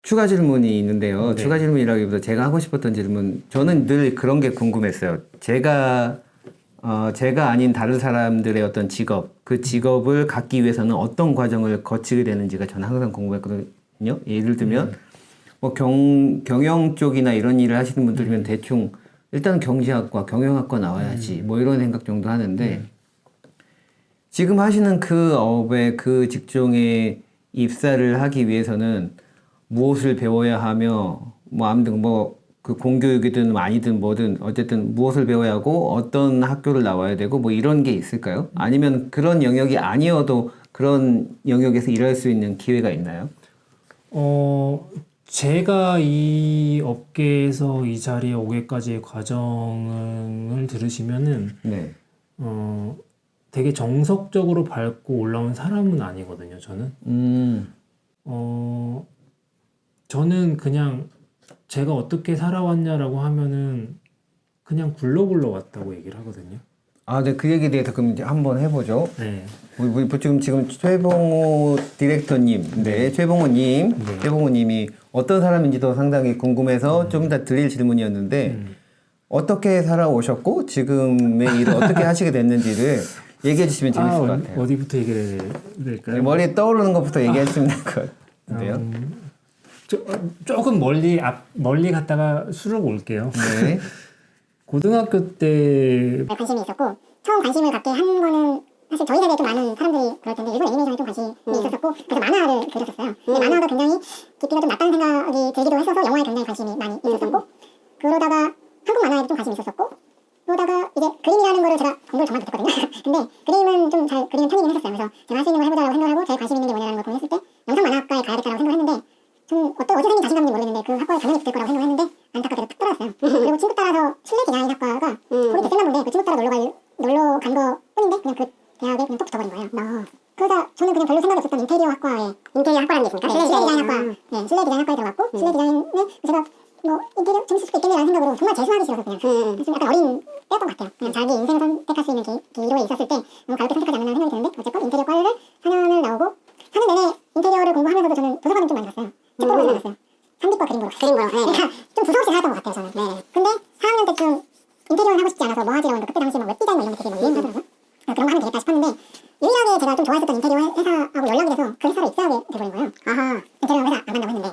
추가 질문이 있는데요. 네. 추가 질문이라기보다 제가 하고 싶었던 질문, 저는 늘 그런 게 궁금했어요. 제가 아닌 다른 사람들의 어떤 직업, 그 직업을 갖기 위해서는 어떤 과정을 거치게 되는지가 저는 항상 궁금했거든요. 예를 들면, 뭐 경영 쪽이나 이런 일을 하시는 분들이면 대충 일단 경제학과, 경영학과 나와야지, 뭐 이런 생각 정도 하는데, 지금 하시는 그 업에, 그 직종에 입사를 하기 위해서는 무엇을 배워야 하며, 뭐 아무튼 뭐 그 공교육이든 아니든 뭐든 어쨌든 무엇을 배워야 하고 어떤 학교를 나와야 되고 뭐 이런 게 있을까요? 아니면 그런 영역이 아니어도 그런 영역에서 일할 수 있는 기회가 있나요? 제가 이 업계에서 이 자리에 오기까지의 과정을 들으시면은, 네. 되게 정석적으로 밟고 올라온 사람은 아니거든요, 저는. 저는 그냥 제가 어떻게 살아왔냐라고 하면은 그냥 굴러 왔다고 얘기를 하거든요. 아, 네, 그 얘기에 대해서 그럼 이제 한번 해보죠. 네. 우리 지금 최봉호 디렉터님, 네, 최봉호님이 어떤 사람인지도 상당히 궁금해서 좀 더 드릴 질문이었는데 어떻게 살아오셨고 지금의 일을 어떻게 하시게 됐는지를 얘기해 주시면 재밌을 것 같아요. 어디부터 얘기를 해야 될까요? 네, 머리에 떠오르는 것부터 얘기해 주시면 될 것 같은데요. 조금 멀리 갔다가 수록 올게요. 네. 고등학교 때 관심이 있었고 처음 관심을 갖게 한 거는 사실 저희 세대에 좀 많은 사람들이 그럴 텐데 일본 애니메이션에 좀 관심이 있었었고 그래서 만화를 그렸었어요. 근데 만화도 굉장히 깊이가 좀 낮다는 생각이 들기도 했어서 영화에 굉장히 관심이 많이 있었었고 그러다가 한국 만화에도 좀 관심이 있었었고 그러다가 이제 그림이라는 거를 제가 공부를 정말 못했거든요. 근데 그림은 좀 잘 그리는 편이긴 했었어요. 그래서 제가 할 수 있는 걸 해보자라고 생각을 하고 제일 관심 있는 게 뭐냐는 걸 고민했을 때 영상 만화학과에 가야겠다라고 생각을 했는데 좀 어디서 생긴 자신감인지 모르겠는데 그 학과에 당연히 붙을 거라고 생각을 했는데 안타깝게도 탁 떨어졌어요. 그리고 친구 따라서 실내 디자인 학과가 거기 됐었나 본데 그 친구 따라 놀러 간 거 뿐인데 그냥 그 대학에 그냥 또 붙어버린 거예요. 그러다 저는 그냥 별로 생각이 없었던 인테리어 학과라는 게 있습니까? 네, 실내 디자인 학과. 네, 실내 디자인 학과에 들어갔고 실내 디자인에 제가 뭐 인테리어 재밌을 수도 있겠네라는 생각으로 정말 재수하기 싫어서 그냥 좀 약간 어린 때였던 것 같아요. 그냥 자기 인생을 선택할 수 있는 기로에 있었을 때 너무 가볍게 선택하지 않는다는 생각이 드는데 어쨌건 인테리어 과를 4년을 나오고 4년 내내 인테리어를 공부하면서도 저는 도서관을 좀 많이 갔어요. 책 보러 많이 갔어요. 산디과 그림 보러. 그러니까 좀 두서없이 살았던 것 같아요 저는. 네. 근데 4학년 때쯤 인테리어는 하고 싶지 않아서 뭐 하지라고 그때 당시 막 웹디자인 이런 게 되게 막 유행하더라고요. 그런 거 하면 되겠다 싶었는데 유일하게 제가 좀 좋아했었던 인테리어 회사하고 연락이 돼서 그 회사로 입사하게 돼버린 거예요. 아하. 인테리어 회사 안 간다고 했는데.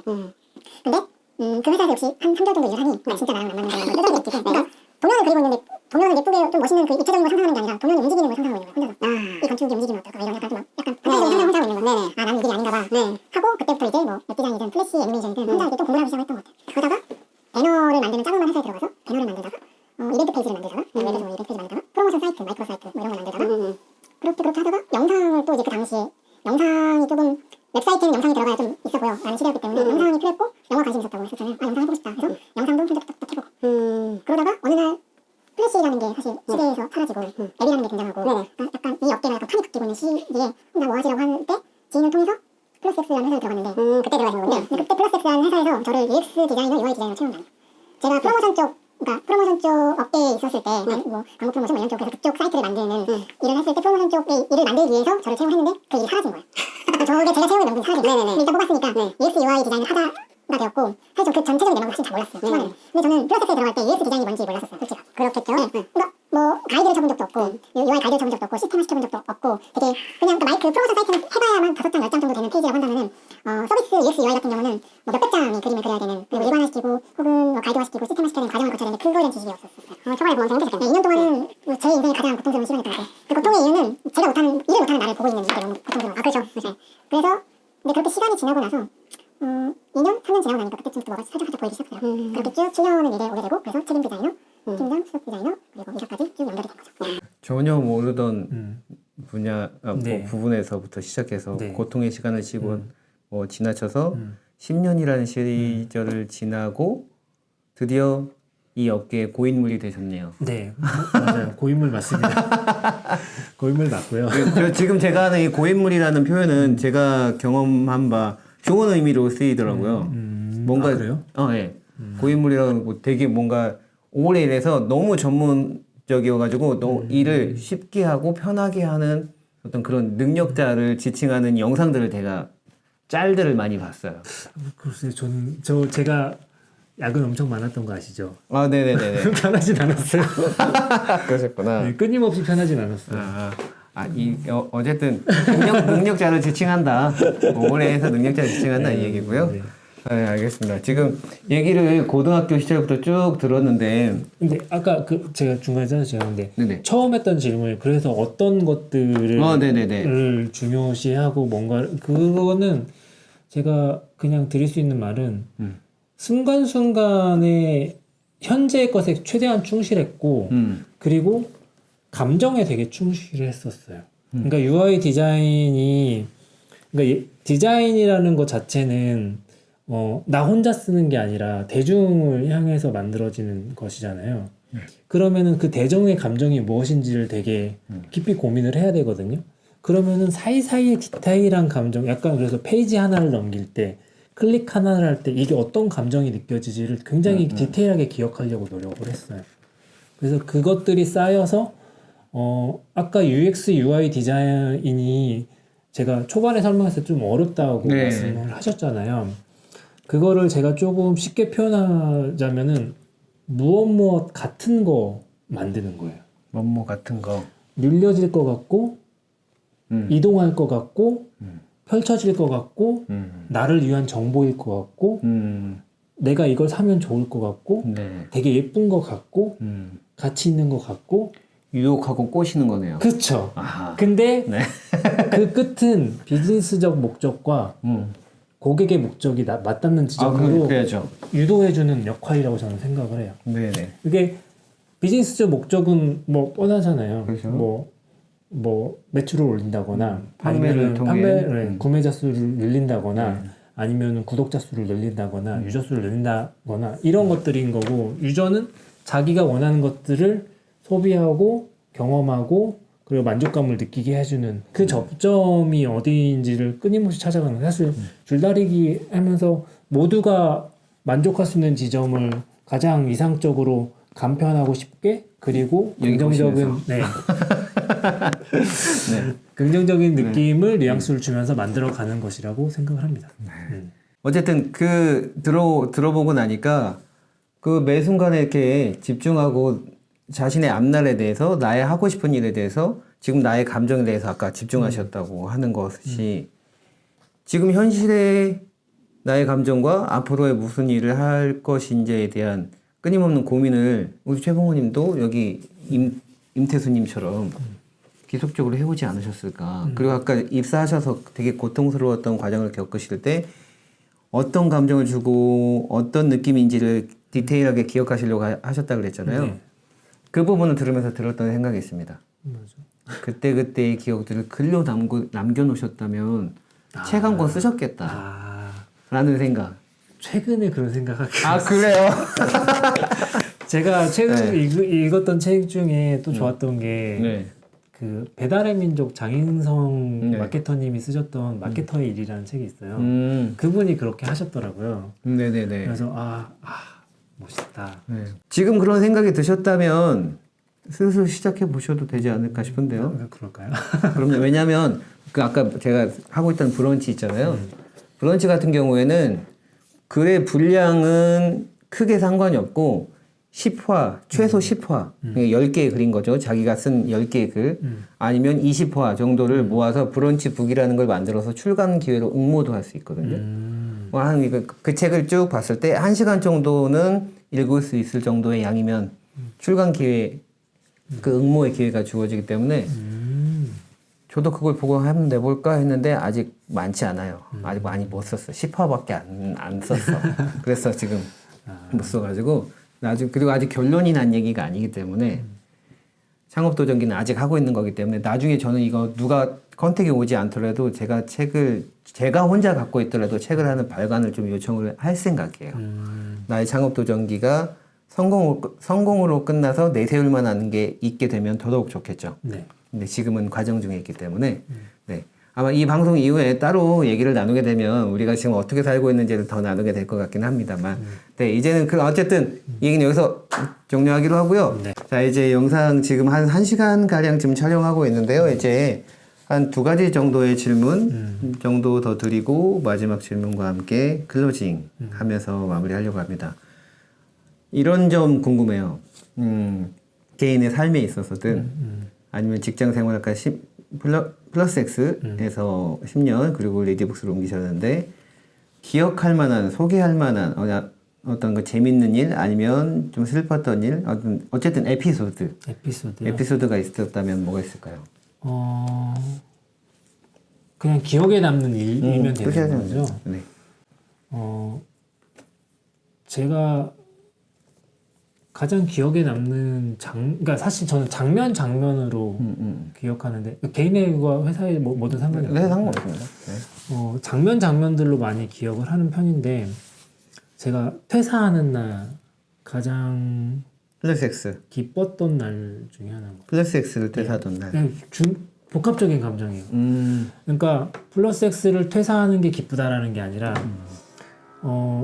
근데 그 회사에서 역시 한 3개월 정도 일을 하니 나 진짜 나랑 안 맞는 거야. 뜯어지게 느끼고. 그러니까 도면을 그리고 있는데 도면을 예쁘게 좀 멋있는 그 입체적인 걸 상상하는 게 아니라 도면이 움직이는 걸 상상하고 있는 거야. 혼자서. 이 건축이 움직이면 어떨까 이런 약간 좀 약간 판타지를 상상하고 있는 거야. 아 나는 이게 아닌가 봐. 하고 그때부터 이제 뭐 웹디자인이든 플래시 애니메이션이든 혼자 이렇게 좀 공부를 하기 시작했던 것 같아요. 그러다가 배너를 만드는 작은 회사에 들어가서 배너를 만들다가 이벤트 페이지를 만들다가 웹에서 뭐 이벤트 페이지 만들다가 프로모션 사이트, 마이크로 사이트 뭐 이런 걸 만들다가 그렇게 하다가 영상을 또 이제 그 당시에 영상이 조금 웹사이트에는 영상이 들어가야 좀 있어 보여 라는 시대였기 때문에 영상이 필요했고 영화 관심이 있었다고 했었잖아요. 아 영상 해보고 싶다. 그래서 영상도 혼자 딱 해보고 그러다가 어느 날 플래시라는 게 사실 시대에서 사라지고 앱이라는 게 등장하고 약간 이 업계가 약간 판이 바뀌고 있는 시기에 혼자 뭐 하지라고 할 때 지인을 통해서 플러스X라는 회사에 들어갔는데 그때 들어가신 거군요. 그때 플러스X라는 회사에서 저를 UX 디자이너, UI 디자이너로 채운 거예요. 제가 프로모션 쪽 업계에 있었을 때 뭐 광고 프로모션 뭐 이런 쪽에서 그쪽 사이트를 만드는 일을 했을 때 프로모션 쪽의 일을 만들기 위해서 저를 채용했는데 그 일이 사라진 거예요. 저게 제가 채용의 명분이 사라진 거예요. 근데 일단 뽑았으니까 UX, UI 디자인을 하다가 되었고 사실 저 그 전체적인 내용을 사실 잘 몰랐어요. 초반에는. 근데 저는 플러스엑스에 들어갈 때 UX 디자인이 뭔지 몰랐었어요. 솔직히. 그렇겠죠. 그러니까 뭐 가이드를 쳐본 적도 없고 UI 가이드를 쳐본 적도 없고 시스템을 시켜본 적도 없고 되게 그냥 그 프로모션 사이트는 해봐야만 5장, 10장 정도 되는 페이지라고 한다면은 서비스 UX, UI 같은 경우는 뭐 몇백 장의 그림을 그려야 되는 그리고 일반화시키고 혹은 뭐 가이드화시키고 시스템화시켜야 되는 과정을 거쳐야 되는 그거에 지식이 없었어요. 초반에 보면 되게 힘드셨겠네요. 2년 동안은 제 인생의 가장 고통스러운 시간이었던 것 같아요. 그 고통의 이유는 제가 일을 못하는 나를 보고 있는 게 너무 고통스러워요. 아 그렇죠. 네. 그래서 근데 그렇게 시간이 지나고 나서 2년, 3년 지나고 나니까 그때쯤부터 뭐가 살짝 보이기 시작해요. 그렇게 쭉 7년을 일에 오게 되고 그래서 책임 디자이너, 팀장, 수석 디자이너 그리고 이사까지 쭉 연결이 된 거죠. 전혀 모르던 분야, 네. 뭐 부분에서부터 시작해서 네. 고통의 시간을 지나쳐서 10년이라는 시절을 지나고 드디어 이 업계의 고인물이 되셨네요. 네, 맞아요. 고인물 맞습니다. 고인물 맞고요. 지금 제가 하는 이 고인물이라는 표현은 제가 경험한 바 좋은 의미로 쓰이더라고요. 뭔가 그래요? 네. 고인물이라고 뭐 되게 뭔가 오래 일해서 너무 전문적이어가지고 너 일을 쉽게 하고 편하게 하는 어떤 그런 능력자를 지칭하는 영상들을 제가 짤들을 많이 봤어요. 글쎄요, 제가 야근 엄청 많았던 거 아시죠? 아, 네네네네. 편하진 않았어요. 그러셨구나. 네, 끊임없이 편하진 않았어요. 어쨌든 능력자를 지칭한다. 올해에서 능력자를 지칭한다 이 얘기고요. 네. 네, 알겠습니다. 지금 얘기를 고등학교 시절부터 쭉 들었는데, 근데 아까 제가 중간에 제가 네네. 처음 했던 질문이 그래서 어떤 것들을 네네네. 중요시하고 뭔가 그거는 제가 그냥 드릴 수 있는 말은 순간순간에 현재의 것에 최대한 충실했고 그리고 감정에 되게 충실했었어요. 그러니까 UI 디자인이 그러니까 디자인이라는 것 자체는 나 혼자 쓰는 게 아니라 대중을 향해서 만들어지는 것이잖아요. 그러면은 그 대중의 감정이 무엇인지를 되게 깊이 고민을 해야 되거든요. 그러면은 사이사이의 디테일한 감정, 약간 그래서 페이지 하나를 넘길 때, 클릭 하나를 할 때 이게 어떤 감정이 느껴지지를 굉장히 디테일하게 기억하려고 노력을 했어요. 그래서 그것들이 쌓여서 아까 UX, UI 디자인이 제가 초반에 설명했을 때 좀 어렵다고 네. 말씀을 하셨잖아요. 그거를 제가 조금 쉽게 표현하자면은 무엇 같은 거 만드는 거예요. 뭐뭐 같은 거. 눌려질 것 같고 이동할 것 같고 펼쳐질 것 같고 나를 위한 정보일 것 같고 내가 이걸 사면 좋을 것 같고 네. 되게 예쁜 것 같고 가치 있는 것 같고 유혹하고 꼬시는 거네요. 그쵸. 아하. 근데 네. 그 끝은 비즈니스적 목적과 고객의 목적이 맞닿는 지점으로 그래야죠. 유도해주는 역할이라고 저는 생각을 해요. 네네. 이게 비즈니스적 목적은 뭐 뻔하잖아요. 그렇죠. 뭐 매출을 올린다거나 판매를 통해. 구매자 수를 늘린다거나 아니면 구독자 수를 늘린다거나 유저 수를 늘린다거나 이런 것들인 거고 유저는 자기가 원하는 것들을 소비하고 경험하고 그리고 만족감을 느끼게 해주는 그 접점이 어디인지를 끊임없이 찾아가는 거예요. 사실 줄다리기 하면서 모두가 만족할 수 있는 지점을 가장 이상적으로 간편하고 쉽게 그리고 긍정적인 긍정적인 느낌을 뉘앙스를 주면서 만들어가는 것이라고 생각을 합니다. 어쨌든 들어보고 나니까 그 매 순간에 이렇게 집중하고 자신의 앞날에 대해서 나의 하고 싶은 일에 대해서 지금 나의 감정에 대해서 아까 집중하셨다고 하는 것이 지금 현실의 나의 감정과 앞으로의 무슨 일을 할 것인지에 대한 끊임없는 고민을 우리 최봉호님도 여기 임태수님처럼 계속적으로 해오지 않으셨을까. 그리고 아까 입사하셔서 되게 고통스러웠던 과정을 겪으실 때 어떤 감정을 주고 어떤 느낌인지를 디테일하게 기억하시려고 하셨다고 그랬잖아요. 네. 그 부분을 들으면서 들었던 생각이 있습니다. 맞아. 그때그때의 기억들을 글로 남겨놓으셨다면 책 한 권 쓰셨겠다. 라는 생각. 최근에 그런 생각하게 그래요? 제가 최근에 읽었던 책 중에 또 좋았던 게 네. 그 배달의 민족 장인성 네. 마케터님이 쓰셨던 마케터의 일이라는 책이 있어요. 그분이 그렇게 하셨더라고요. 네네네. 그래서 멋있다. 네. 지금 그런 생각이 드셨다면 슬슬 시작해 보셔도 되지 않을까 싶은데요. 그럴까요? 그럼요. 왜냐하면 그 아까 제가 하고 있던 브런치 있잖아요. 브런치 같은 경우에는 글의 분량은 크게 상관이 없고 10화, 최소 10화, 10개의 글인 거죠. 자기가 쓴 10개의 글. 아니면 20화 정도를 모아서 브런치 북이라는 걸 만들어서 출간 기회로 응모도 할 수 있거든요. 그 책을 쭉 봤을 때 1시간 정도는 읽을 수 있을 정도의 양이면 출간 기회, 그 응모의 기회가 주어지기 때문에 저도 그걸 보고 한번 내볼까 했는데 아직 많지 않아요. 아직 많이 못 썼어. 10화밖에 안 썼어. 그래서 지금 못 써가지고 그리고 아직 결론이 난 얘기가 아니기 때문에 창업도전기는 아직 하고 있는 거기 때문에 나중에 저는 이거 누가 컨택이 오지 않더라도 제가 혼자 갖고 있더라도 책을 하는 발간을 좀 요청을 할 생각이에요. 나의 창업도전기가 성공으로 끝나서 내세울 만한 게 있게 되면 더더욱 좋겠죠. 네. 근데 지금은 과정 중에 있기 때문에 네. 아마 이 방송 이후에 따로 얘기를 나누게 되면 우리가 지금 어떻게 살고 있는지를 더 나누게 될 것 같긴 합니다만 네, 이제는 어쨌든 이 얘기는 여기서 종료하기로 하고요. 네. 자, 이제 영상 지금 한 1시간 가량 지금 촬영하고 있는데요. 이제 한 두 가지 정도의 질문 정도 더 드리고 마지막 질문과 함께 클로징 하면서 마무리하려고 합니다. 이런 점 궁금해요. 개인의 삶에 있어서든 아니면 직장 생활과 플러스 X에서 10년 그리고 레디북스로 옮기셨는데 기억할 만한, 소개할 만한 어떤 그 재밌는 일 아니면 좀 슬펐던 일 어쨌든 에피소드가 있었다면 뭐가 있을까요? 그냥 기억에 남는 일이면 되는 거죠. 네. 제가 가장 기억에 남는 그러니까 사실 저는 장면으로 기억하는데 개인과 회사에 뭐든 상관이 없어요. 네, 상관없습니다. 네. 장면들로 많이 기억을 하는 편인데 제가 퇴사하는 날 가장 플러스 X. 기뻤던 날 중에 하나인 것 플러스 X를 퇴사하던 날. 같아요. 복합적인 감정이에요. 그러니까 플러스 X를 퇴사하는 게 기쁘다라는 게 아니라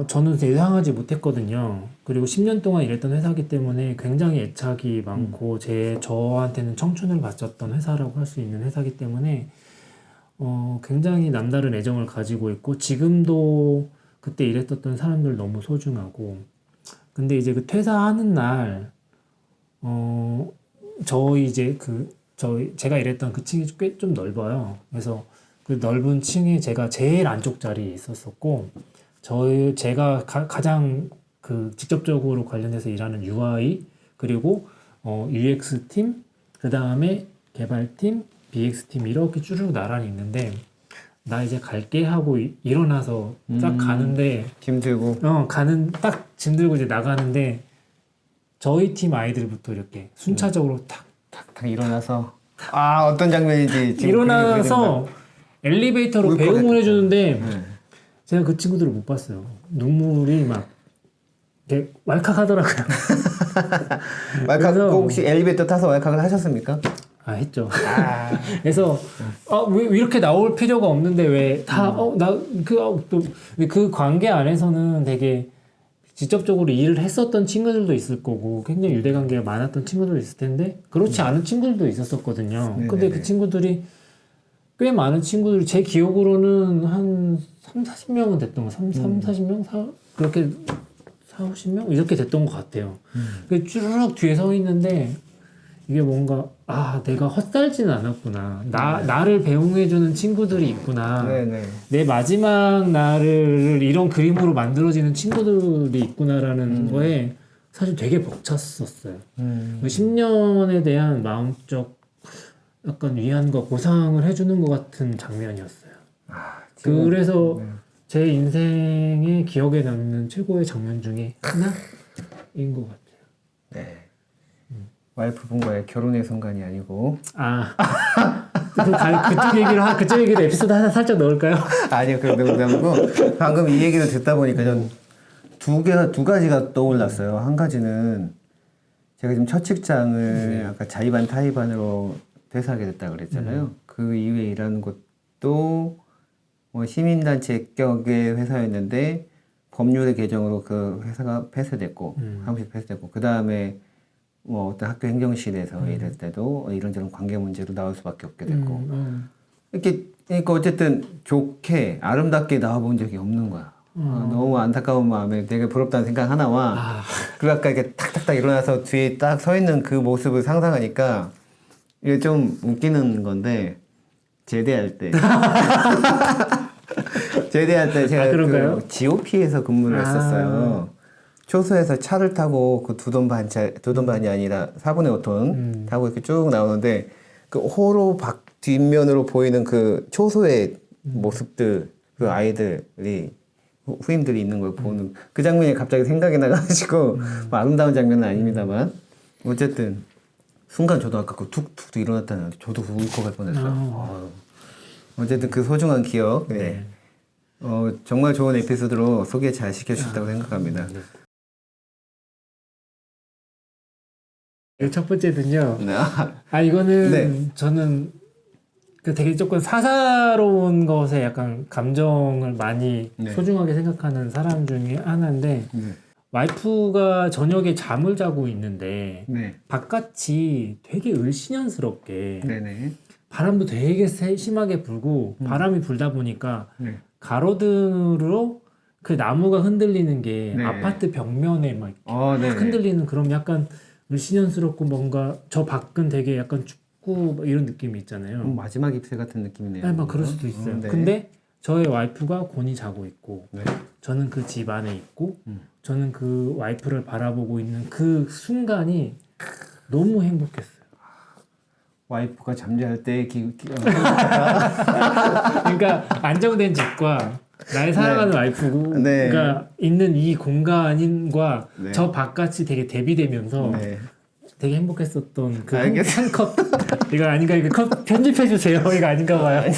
저는 예상하지 못했거든요. 그리고 10년 동안 일했던 회사이기 때문에 굉장히 애착이 많고 저한테는 청춘을 바쳤던 회사라고 할 수 있는 회사이기 때문에 굉장히 남다른 애정을 가지고 있고 지금도 그때 일했었던 사람들 너무 소중하고 근데 이제 그 퇴사하는 날 제가 일했던 그 층이 꽤 좀 넓어요. 그래서 그 넓은 층에 제가 제일 안쪽 자리에 있었었고 제가 가장 그 직접적으로 관련해서 일하는 UI 그리고 UX 팀, 그 다음에 개발팀, BX 팀 이렇게 쭈르륵 나란히 있는데 나 이제 갈게 하고 일어나서 딱 가는데 짐 들고 딱 짐 들고 이제 나가는데 저희 팀 아이들부터 이렇게 순차적으로 탁 일어나서 어떤 장면인지 지금 일어나서 엘리베이터로 울 배웅을 뻔했다. 해주는데 제가 그 친구들을 못 봤어요. 눈물이 막 이렇게 왈칵하더라고요. 왈칵 그래서 혹시 엘리베이터 타서 왈칵을 하셨습니까? 했죠. 그래서 왜 이렇게 나올 필요가 없는데 왜 다 그 관계 안에서는 되게 직접적으로 일을 했었던 친구들도 있을 거고 굉장히 유대관계가 많았던 친구들도 있을 텐데 그렇지 않은 친구들도 있었었거든요. 근데 그 친구들이 꽤 많은 친구들이 제 기억으로는 한 30-40명은 됐던 거 30-40명? 그렇게 40-50명? 이렇게 됐던 것 같아요. 쭈르륵 뒤에 서 있는데 이게 뭔가 내가 헛살지는 않았구나. 나를 배웅해주는 친구들이 있구나. 내 마지막 날을 이런 그림으로 만들어지는 친구들이 있구나라는 거에 사실 되게 벅찼었어요. 10년에 대한 마음적 약간 위안과 보상을 해주는 것 같은 장면이었어요. 그래서 제 인생의 기억에 남는 최고의 장면 중에 하나인 것 같아요. 네. 와이프분과의 결혼의 순간이 아니고 그쪽 얘기를 에피소드 하나 살짝 넣을까요? 아니요, 그런 농담이고 방금 이 얘기를 듣다 보니까 전 두 가지가 떠올랐어요. 한 가지는 제가 지금 첫 직장을 아까 자의반 타의반으로 퇴사하게 됐다 그랬잖아요. 그 이후에 일하는 곳도 시민단체 격의 회사였는데 법률의 개정으로 그 회사가 폐쇄됐고 사무실 폐쇄됐고 그 다음에 어떤 학교 행정실에서 일할 때도 이런저런 관계 문제로 나올 수밖에 없게 됐고 이렇게 그러니까 어쨌든 좋게 아름답게 나와본 적이 없는 거야. 너무 안타까운 마음에 되게 부럽다는 생각 하나와 그리고 아까 이렇게 탁탁탁 일어나서 뒤에 딱 서 있는 그 모습을 상상하니까 이게 좀 웃기는 건데 제대할 때 제가 그 GOP에서 근무를 했었어요. 초소에서 차를 타고 그 두 돈 반이 아니라 4분의 5톤 타고 이렇게 쭉 나오는데 그 호로 뒷면으로 보이는 그 초소의 모습들, 그 아이들이 후임들이 있는 걸 보는 그 장면이 갑자기 생각이 나가지고 뭐 아름다운 장면은 아닙니다만 어쨌든 순간 저도 아까 그 툭툭 일어났다는 저도 울컥할 뻔했어요. 어쨌든 그 소중한 기억, 정말 좋은 에피소드로 소개 잘 시켜주셨다고 생각합니다. 첫 번째는요. 이거는 저는 되게 조금 사사로운 것에 약간 감정을 많이 소중하게 생각하는 사람 중에 하나인데 와이프가 저녁에 잠을 자고 있는데 바깥이 되게 을씨년스럽게 바람도 되게 심하게 불고 바람이 불다 보니까 네. 가로등으로 그 나무가 흔들리는 게 네. 아파트 벽면에 막 네. 흔들리는 그런 약간 을씨년스럽고 뭔가 저 밖은 되게 약간 춥고 막 이런 느낌이 있잖아요. 마지막 입새 같은 느낌이네요. 네, 막 그럴 수도 있어요. 네. 근데 저의 와이프가 곤히 자고 있고 네. 저는 그 집 안에 있고 저는 그 와이프를 바라보고 있는 그 순간이 너무 행복했어요. 와이프가 잠잘 때 그러니까 안정된 집과 나의 사랑하는 와이프가 네. 있는 이 공간과 네. 저 바깥이 되게 대비되면서 네. 되게 행복했었던 그 알겠어요. 한 컵. 이거 아닌가? 이거 컵 편집해 주세요. 이거 아닌가 봐요.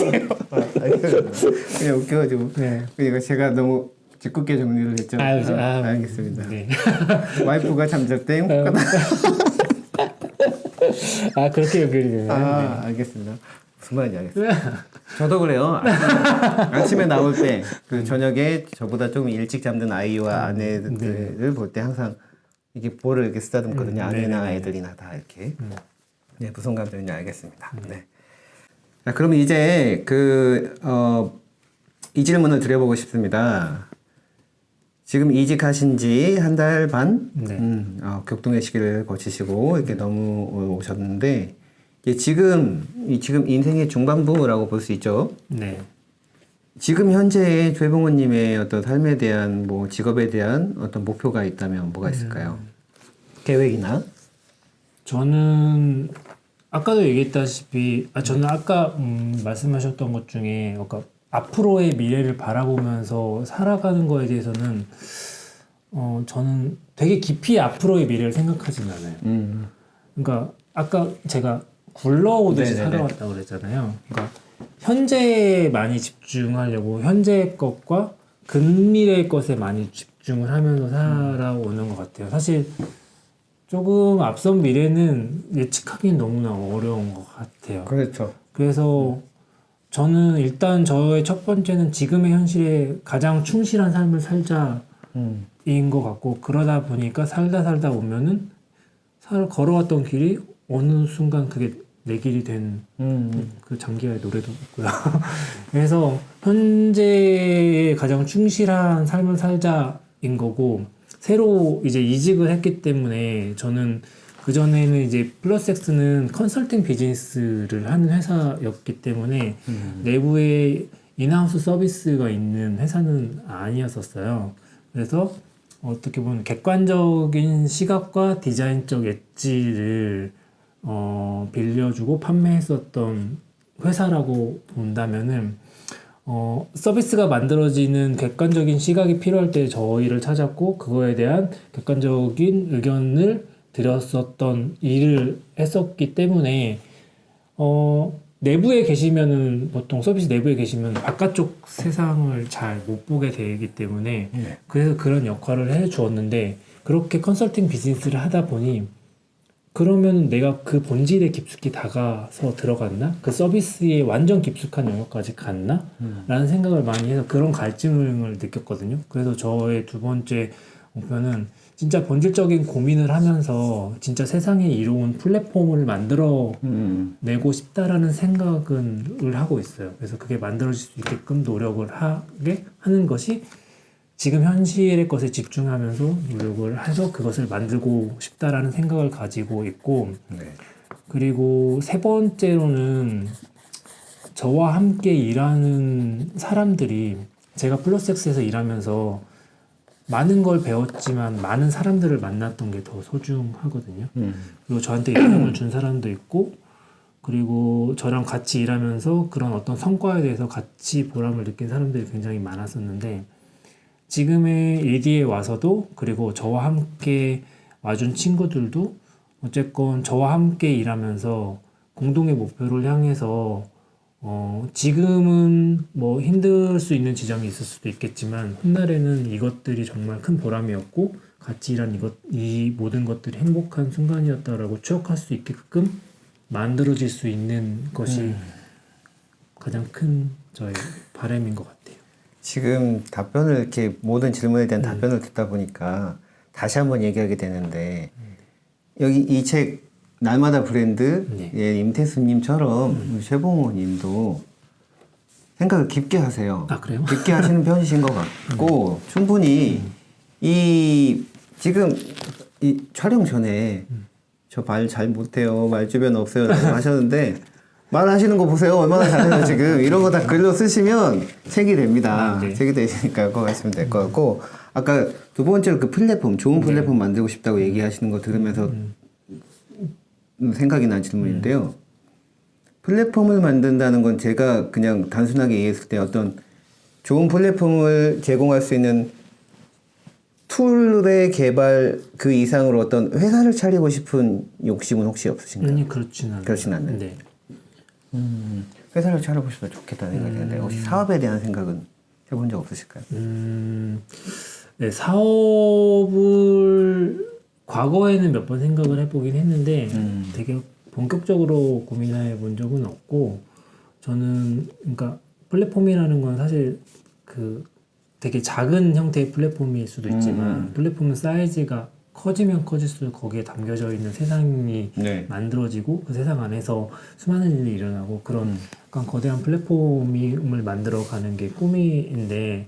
그냥 웃겨가지고. 네. 이거 제가 너무 짓궂게 정리를 했죠. 알겠습니다. 네. 와이프가 잠잘 때 행복하다. 그렇게 연결이 되네요. 알겠습니다. 무슨 말인지 알겠어요. 저도 그래요. 아침에 나올 때 그 저녁에 저보다 조금 일찍 잠든 아이와 아내들을 볼 때 항상 이게 볼을 이렇게 쓰다듬거든요. 아내나 네네네. 아이들이나 다 이렇게. 네, 무슨 감정인지 알겠습니다. 네. 자, 그럼 이제 이 질문을 드려보고 싶습니다. 지금 이직하신 지 한 달 반? 네. 격동의 시기를 거치시고 이렇게 넘어오셨는데, 이제 지금 인생의 중반부라고 볼 수 있죠. 네. 지금 현재의 최봉호님의 어떤 삶에 대한 뭐 직업에 대한 어떤 목표가 있다면 뭐가 있을까요? 계획이나? 저는 아까도 얘기했다시피 저는 아까 말씀하셨던 것 중에 앞으로의 미래를 바라보면서 살아가는 거에 대해서는 저는 되게 깊이 앞으로의 미래를 생각하진 않아요. 그러니까 아까 제가 굴러오듯이 네네네. 살아왔다고 그랬잖아요. 그러니까 현재에 많이 집중하려고 현재의 것과 근미래의 것에 많이 집중을 하면서 살아오는 것 같아요. 사실 조금 앞선 미래는 예측하기는 너무나 어려운 것 같아요. 그렇죠. 그래서 저는 일단 저의 첫 번째는 지금의 현실에 가장 충실한 삶을 살자인 것 같고, 그러다 보니까 살다 보면은 걸어왔던 길이 어느 순간 그게 내 길이 된 그 장기하의 노래도 있고요. 그래서 현재에 가장 충실한 삶을 살자인 거고, 새로 이제 이직을 했기 때문에 저는 그전에는 이제 플러스X는 컨설팅 비즈니스를 하는 회사였기 때문에 내부에 인하우스 서비스가 있는 회사는 아니었었어요. 그래서 어떻게 보면 객관적인 시각과 디자인적 엣지를 빌려주고 판매했었던 회사라고 본다면은 서비스가 만들어지는 객관적인 시각이 필요할 때 저희를 찾았고, 그거에 대한 객관적인 의견을 드렸었던 일을 했었기 때문에 내부에 계시면은 보통 서비스 내부에 계시면 바깥쪽 세상을 잘 못 보게 되기 때문에 그래서 그런 역할을 해 주었는데, 그렇게 컨설팅 비즈니스를 하다 보니 그러면 내가 그 본질에 깊숙이 다가서 들어갔나? 그 서비스에 완전 깊숙한 영역까지 갔나? 라는 생각을 많이 해서 그런 갈증을 느꼈거든요. 그래서 저의 두 번째 목표는 진짜 본질적인 고민을 하면서 진짜 세상에 이로운 플랫폼을 만들어 내고 싶다라는 생각을 하고 있어요. 그래서 그게 만들어질 수 있게끔 노력을 하게 하는 것이 지금 현실의 것에 집중하면서 노력을 해서 그것을 만들고 싶다라는 생각을 가지고 있고, 그리고 세 번째로는 저와 함께 일하는 사람들이, 제가 플러스X에서 일하면서 많은 걸 배웠지만 많은 사람들을 만났던 게 더 소중하거든요. 그리고 저한테 영향을 준 사람도 있고, 그리고 저랑 같이 일하면서 그런 어떤 성과에 대해서 같이 보람을 느낀 사람들이 굉장히 많았었는데, 지금의 AD에 와서도, 그리고 저와 함께 와준 친구들도 어쨌건 저와 함께 일하면서 공동의 목표를 향해서 지금은 뭐 힘들 수 있는 지점이 있을 수도 있겠지만 훗날에는 이것들이 정말 큰 보람이었고 같이 일한 이 모든 것들이 행복한 순간이었다라고 추억할 수 있게끔 만들어질 수 있는 것이 가장 큰 저의 바람인 것 같아요. 지금 답변을 이렇게 모든 질문에 대한 답변을 듣다 보니까 다시 한번 얘기하게 되는데, 여기 이 책 날마다 브랜드 네. 예, 임태수님처럼 우리 최봉호님도 생각을 깊게 하세요. 아, 그래요? 깊게 하시는 편이신 것 같고 충분히 이 지금 이 촬영 전에 저 말 잘 못해요, 말 주변 없어요 라고 하셨는데 말하시는 거 보세요, 얼마나 잘해요 지금. 이런 거 다 글로 쓰시면 책이 됩니다. 네. 책이 되시니까 그거 하시면 될 것 같고 아까 두 번째로 그 플랫폼 좋은 플랫폼 만들고 싶다고 얘기하시는 거 들으면서 생각이 난 질문인데요. 플랫폼을 만든다는 건 제가 그냥 단순하게 이해했을 때 어떤 좋은 플랫폼을 제공할 수 있는 툴의 개발 그 이상으로 어떤 회사를 차리고 싶은 욕심은 혹시 없으신가요? 아니 그렇지는 않아요. 그렇진 않나요? 네. 회사를 차려보셔도 좋겠다는 생각이 드는데 혹시 사업에 대한 생각은 해본 적 없으실까요? 네, 사업을 과거에는 몇 번 생각을 해보긴 했는데 되게 본격적으로 고민해 본 적은 없고 저는 그러니까 플랫폼이라는 건 사실 그 되게 작은 형태의 플랫폼일 수도 있지만 플랫폼은 사이즈가 커지면 커질수록 거기에 담겨져 있는 세상이 네. 만들어지고 그 세상 안에서 수많은 일이 일어나고 그런 약간 거대한 플랫폼을 만들어가는 게 꿈인데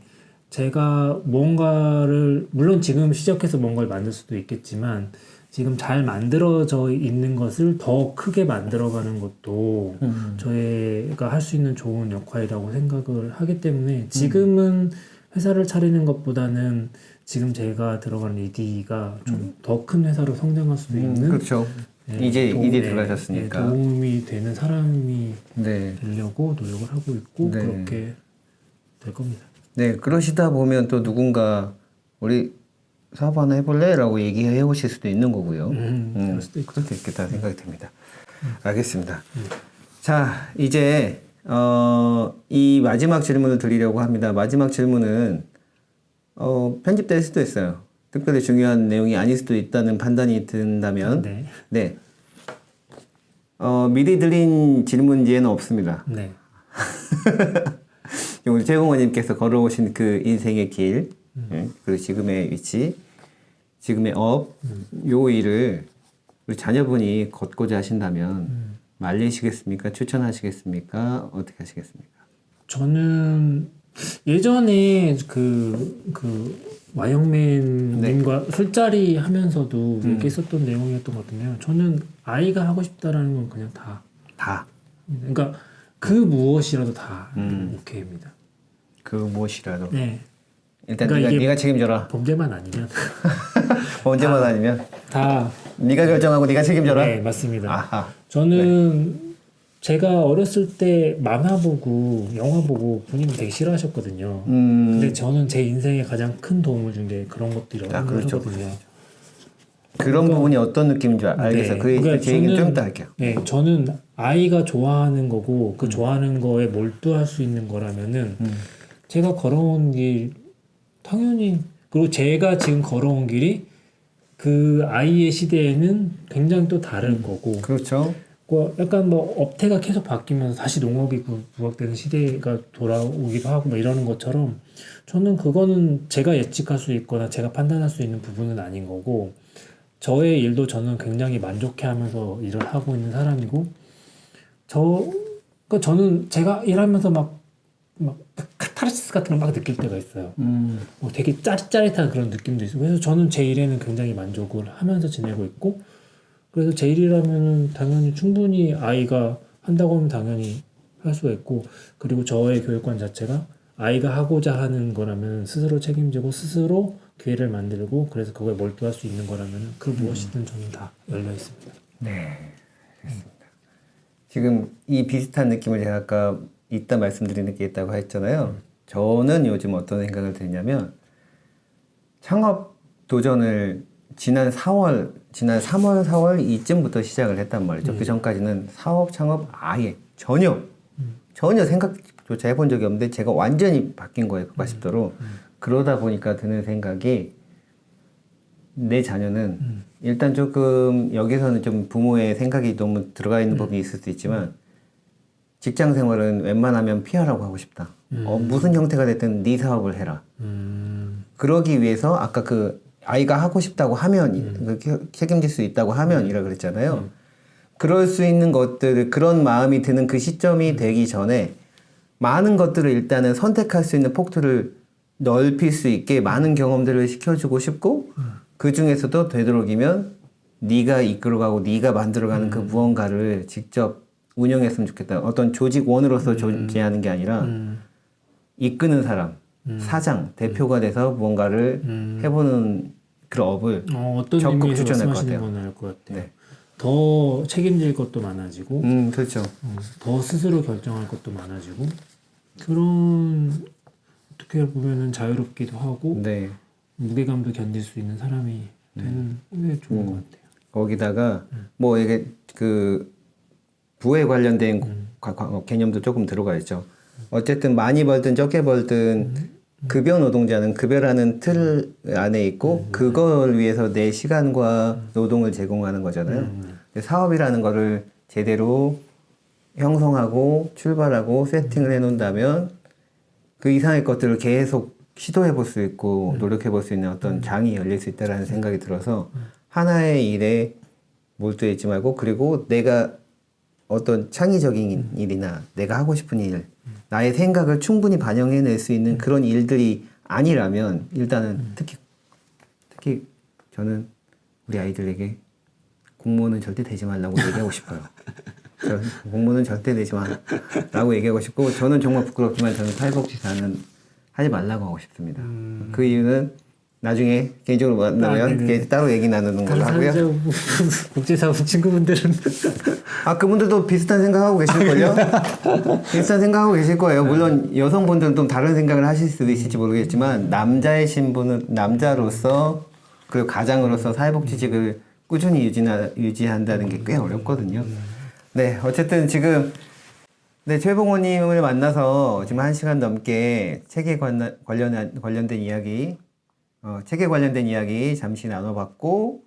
제가 뭔가를 물론 지금 시작해서 뭔가를 만들 수도 있겠지만 지금 잘 만들어져 있는 것을 더 크게 만들어가는 것도 저희가 할 수 있는 좋은 역할이라고 생각을 하기 때문에 지금은 회사를 차리는 것보다는 지금 제가 들어간 리디가 좀 더 큰 회사로 성장할 수도 있는 그렇죠. 네, 이제 도움- 이제 네, 들어가셨으니까. 네, 도움이 되는 사람이 네. 되려고 노력을 하고 있고 네. 그렇게 될 겁니다. 네, 그러시다 보면 또 누군가 우리 사업 하나 해볼래? 라고 얘기해 오실 수도 있는 거고요. 그럴 수도 있죠. 그럴 수 있겠다 생각이 듭니다. 알겠습니다. 자, 이제 이 마지막 질문을 드리려고 합니다. 마지막 질문은 편집될 수도 있어요. 특별히 중요한 내용이 아닐 수도 있다는 판단이 든다면 네. 네. 미리 드린 질문지에는 없습니다. 네. 우리 최공원님께서 걸어오신 그 인생의 길, 예, 그리고 지금의 위치, 지금의 업, 요 일을 우리 자녀분이 걷고자 하신다면 말리시겠습니까? 추천하시겠습니까? 어떻게 하시겠습니까? 저는 예전에 그 와영맨님과 술자리 하면서도 얘기했었던 내용이었던 것 같은데요. 저는 아이가 하고 싶다라는 건 그냥 다. 다. 그러니까 그 무엇이라도 다 오케이입니다. 그 무엇이라도. 네. 일단 그러니까 이게 네가 책임져라. 범죄만 아니면 언제만 아니면 다. 네가 결정하고 네가 책임져라. 네, 맞습니다. 아하. 저는 제가 어렸을 때 만화 보고 영화 보고 부모님이 되게 싫어하셨거든요. 근데 저는 제 인생에 가장 큰 도움을 준 게 그런 것들이라고 그렇죠. 생각하거든요. 그런 부분이 어떤 느낌인지 알겠어요. 네. 그 그러니까 제 얘기는 좀 저는- 이따 할게요. 네, 저는 아이가 좋아하는 거고 그 좋아하는 거에 몰두할 수 있는 거라면은 제가 걸어온 길 당연히 그리고 제가 지금 걸어온 길이 그 아이의 시대에는 굉장히 또 다른 거고 그렇죠. 약간 뭐 업태가 계속 바뀌면서 다시 농업이 부각되는 시대가 돌아오기도 하고 뭐 이러는 것처럼 저는 그거는 제가 예측할 수 있거나 제가 판단할 수 있는 부분은 아닌 거고 저의 일도 저는 굉장히 만족해하면서 일을 하고 있는 사람이고 그러니까 저는 제가 일하면서 막 카타르시스 같은 걸 막 느낄 때가 있어요. 되게 짜릿짜릿한 그런 느낌도 있어요. 그래서 저는 제 일에는 굉장히 만족을 하면서 지내고 있고 그래서 제 일이라면 당연히 충분히 아이가 한다고 하면 당연히 할 수가 있고 그리고 저의 교육관 자체가 아이가 하고자 하는 거라면 스스로 책임지고 스스로 기회를 만들고 그래서 그거에 몰두할 수 있는 거라면 그 무엇이든 저는 다 열려 있습니다. 네, 알겠습니다. 지금 이 비슷한 느낌을 제가 아까 이따 말씀드리는 게 있다고 했잖아요. 저는 요즘 어떤 생각을 드냐면 창업 도전을 지난 3월, 4월 이쯤부터 시작을 했단 말이죠. 그 전까지는 사업 창업 아예 전혀 생각조차 해본 적이 없는데 제가 완전히 바뀐 거예요. 그가 싶도록. 그러다 보니까 드는 생각이 내 자녀는 일단 조금 여기서는 좀 부모의 생각이 너무 들어가 있는 부분이 있을 수 있지만 직장 생활은 웬만하면 피하라고 하고 싶다. 무슨 형태가 됐든 네 사업을 해라. 그러기 위해서 아까 그 아이가 하고 싶다고 하면 책임질 수 있다고 하면이라 그랬잖아요. 그럴 수 있는 것들, 그런 마음이 드는 그 시점이 되기 전에 많은 것들을 일단은 선택할 수 있는 폭들을 넓힐 수 있게 많은 경험들을 시켜주고 싶고 그 중에서도 되도록이면 네가 이끌어가고 네가 만들어가는 그 무언가를 직접 운영했으면 좋겠다. 어떤 조직원으로서 존재하는 게 아니라 이끄는 사람, 사장, 대표가 돼서 무언가를 해보는 그런 업을 어떤 적극 의미에서 추천할 것 말씀하시는 같아요. 건 알 것 같아요. 네. 더 책임질 것도 많아지고 그렇죠. 더 스스로 결정할 것도 많아지고 그런 어떻게 보면은 자유롭기도 하고 네. 무게감도 견딜 수 있는 사람이 되는 게 좋은 것 같아요. 거기다가 뭐 이게 그 부에 관련된 개념도 조금 들어가 있죠. 어쨌든 많이 벌든 적게 벌든 급여 노동자는 급여라는 틀 안에 있고 그걸 위해서 내 시간과 노동을 제공하는 거잖아요. 사업이라는 거를 제대로 형성하고 출발하고 세팅을 해놓는다면 그 이상의 것들을 계속 시도해 볼 수 있고 노력해 볼 수 있는 어떤 장이 열릴 수 있다라는 생각이 들어서 하나의 일에 몰두해 있지 말고 그리고 내가 어떤 창의적인 일이나 내가 하고 싶은 일, 나의 생각을 충분히 반영해낼 수 있는 그런 일들이 아니라면 일단은 특히 저는 우리 아이들에게 공무원은 절대 되지 말라고 얘기하고 싶어요. 공무원은 절대 되지 마라고 얘기하고 싶고 저는 정말 부끄럽지만 저는 사회복지사는 하지 말라고 하고 싶습니다. 그 이유는 나중에 개인적으로 만나면 그게 따로 얘기 나누는 걸로 하고요. 국제사업 친구분들은 그분들도 비슷한 생각하고 계실걸요? 비슷한 생각하고 계실 거예요. 물론 여성분들은 좀 다른 생각을 하실 수도 있을지 모르겠지만 남자의 신분은 남자로서 그리고 가장으로서 사회복지직을 꾸준히 유지한다는 게 꽤 어렵거든요. 네, 어쨌든 지금 최봉호님을 만나서 지금 1시간 넘게 책에 관련된 이야기 책에 관련된 이야기 잠시 나눠봤고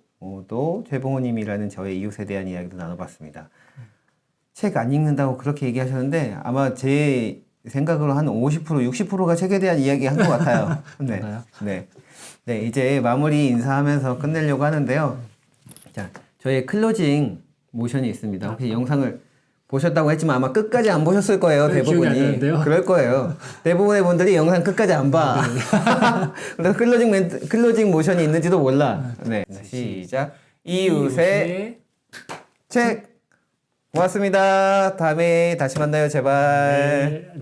또 최봉호님이라는 저의 이웃에 대한 이야기도 나눠봤습니다. 책 안 읽는다고 그렇게 얘기하셨는데 아마 제 생각으로 한 50%, 60%가 책에 대한 이야기 한 것 같아요. 네, 이제 마무리 인사하면서 끝내려고 하는데요. 자, 저의 클로징 모션이 있습니다. 혹시 영상을 보셨다고 했지만 아마 끝까지 안 보셨을 거예요. 대부분이. 그럴 거예요. 대부분의 분들이 영상 끝까지 안 봐. 그래서 클로징 모션이 있는지도 몰라. 네. 시작. 이웃의 책. 고맙습니다. 다음에 다시 만나요, 제발.